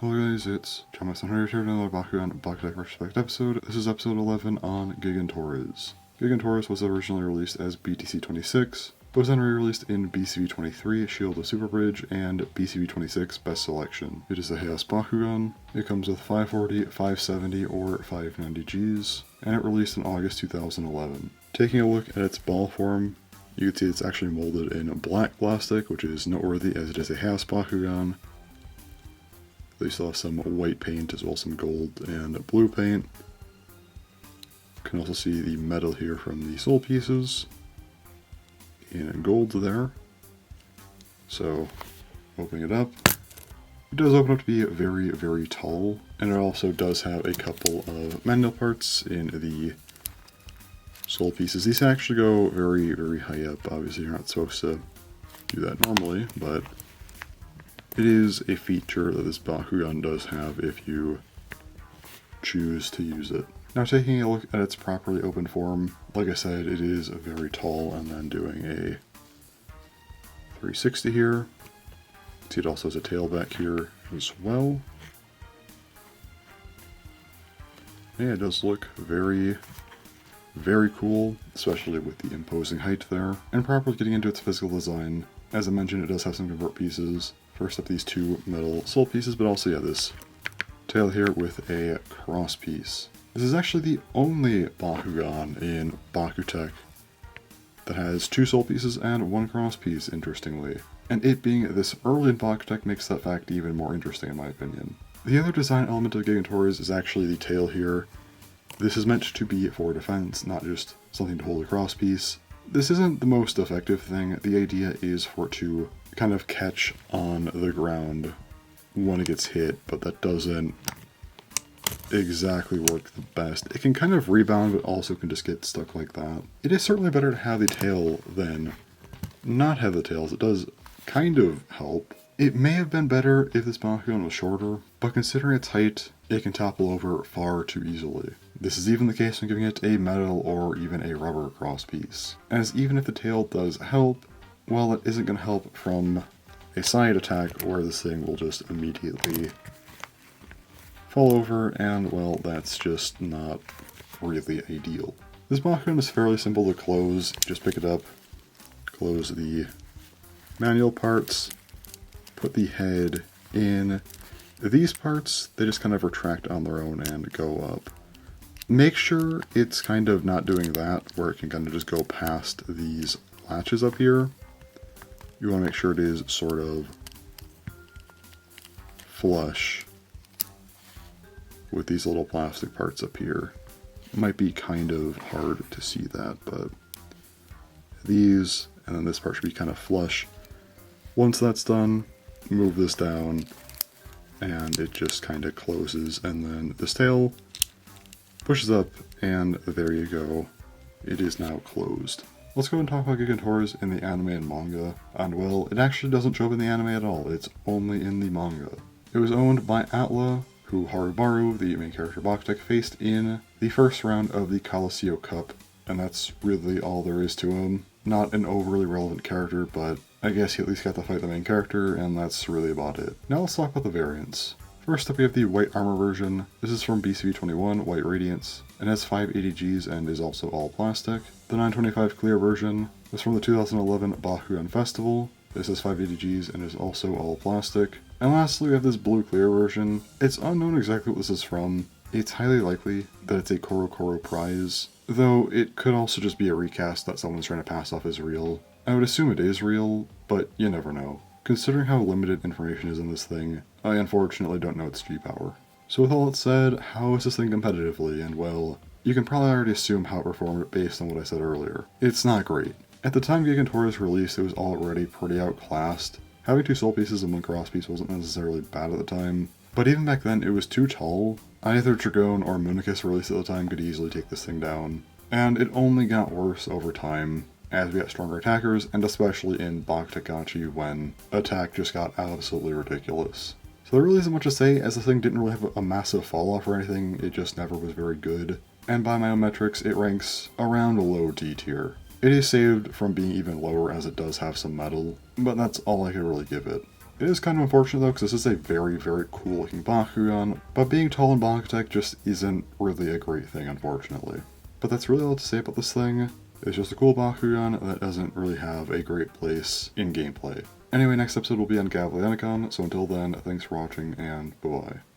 Hello guys, it's John here to another Bakugan BakuTech Retrospect episode. This is episode 11 on Gigan Taures. Gigan Taures was originally released as BTC 26, but was then re-released in BCB 23, Shield of Super Bridge, and BCB 26, Best Selection. It is a Chaos Bakugan. It comes with 540, 570, or 590 Gs, and it released in August 2011. Taking a look at its ball form, you can see it's actually molded in black plastic, which is noteworthy as it is a Chaos Bakugan. They still have some white paint as well as some gold and blue paint. You can also see the metal here from the soul pieces in gold there. So, opening it up, it does open up to be very, very tall, and it also does have a couple of manual parts in the soul pieces. These actually go very, very high up. Obviously, you're not supposed to do that normally, but it is a feature that this Bakugan does have if you choose to use it. Now, taking a look at its properly open form, like I said, it is very tall, and then doing a 360 here. See, it also has a tail back here as well. Yeah, it does look very, very cool, especially with the imposing height there. And properly getting into its physical design, as I mentioned, it does have some convert pieces. First up, these two metal soul pieces, but also, yeah, this tail here with a cross piece. This is actually the only Bakugan in BakuTech that has two soul pieces and one cross piece, interestingly. And it being this early in BakuTech makes that fact even more interesting, in my opinion. The other design element of Gigan Taures is actually the tail here. This is meant to be for defense, not just something to hold a cross piece. This isn't the most effective thing. The idea is for it to kind of catch on the ground when it gets hit, but that doesn't exactly work the best. It can kind of rebound, but also can just get stuck like that. It is certainly better to have the tail than not have the tails. It does kind of help. It may have been better if this Bakugan was shorter, but considering its height, it can topple over far too easily. This is even the case when giving it a metal or even a rubber cross piece, as even if the tail does help, well, it isn't going to help from a side attack where this thing will just immediately fall over, and well, that's just not really ideal. This Bakugan is fairly simple to close. Just pick it up, close the manual parts, put the head in. These parts, they just kind of retract on their own and go up. Make sure it's kind of not doing that, where it can kind of just go past these latches up here. You want to make sure it is sort of flush with these little plastic parts up here. It might be kind of hard to see that, but these, and then this part should be kind of flush. Once that's done, move this down, and it just kind of closes, and then this tail pushes up, and there you go. It is now closed. Let's go and talk about Gigan Taures in the anime and manga, and well, it actually doesn't show up in the anime at all, it's only in the manga. It was owned by Atla, who Harubaru, the main character BakuTech, faced in the first round of the Colosseo Cup, and that's really all there is to him. Not an overly relevant character, but I guess he at least got to fight the main character, and that's really about it. Now let's talk about the variants. First up, we have the white armor version. This is from BCB 21, White Radiance, and has 580 Gs and is also all plastic. The 925 clear version was from the 2011 Bakugan Festival. This has 580 Gs and is also all plastic. And lastly, we have this blue clear version. It's unknown exactly what this is from. It's highly likely that it's a Koro prize, though it could also just be a recast that someone's trying to pass off as real. I would assume it is real, but you never know. Considering how limited information is in this thing, I unfortunately don't know its G-power. So with all that said, how is this thing competitively? And well, you can probably already assume how it performed based on what I said earlier. It's not great. At the time Gigan Taures released, it was already pretty outclassed. Having two soul pieces and one cross piece wasn't necessarily bad at the time, but even back then it was too tall. Either Dragon or Municus released at the time could easily take this thing down, and it only got worse over time as we got stronger attackers, and especially in BakuTech when attack just got absolutely ridiculous. So there really isn't much to say, as the thing didn't really have a massive fall off or anything, it just never was very good. And by my own metrics, it ranks around a low D tier. It is saved from being even lower as it does have some metal, but that's all I could really give it. It is kind of unfortunate though, because this is a very, very cool looking Bakugan, but being tall in BakuTech just isn't really a great thing, unfortunately. But that's really all to say about this thing. It's just a cool Bakugan that doesn't really have a great place in gameplay. Anyway, next episode will be on Gavleanicon, so until then, thanks for watching, and bye-bye.